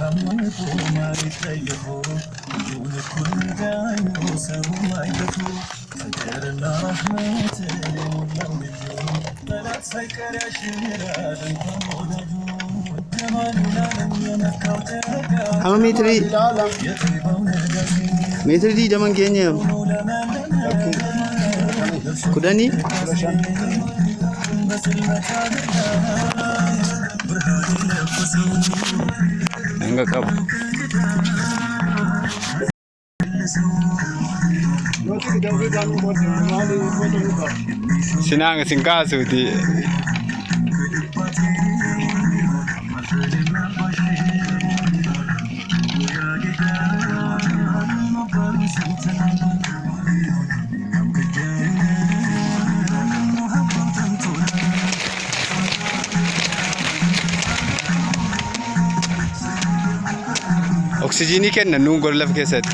Ama metri di daman keenya kudani enggak kap sinang singkasu di oksijini kenna nu gorlaf keset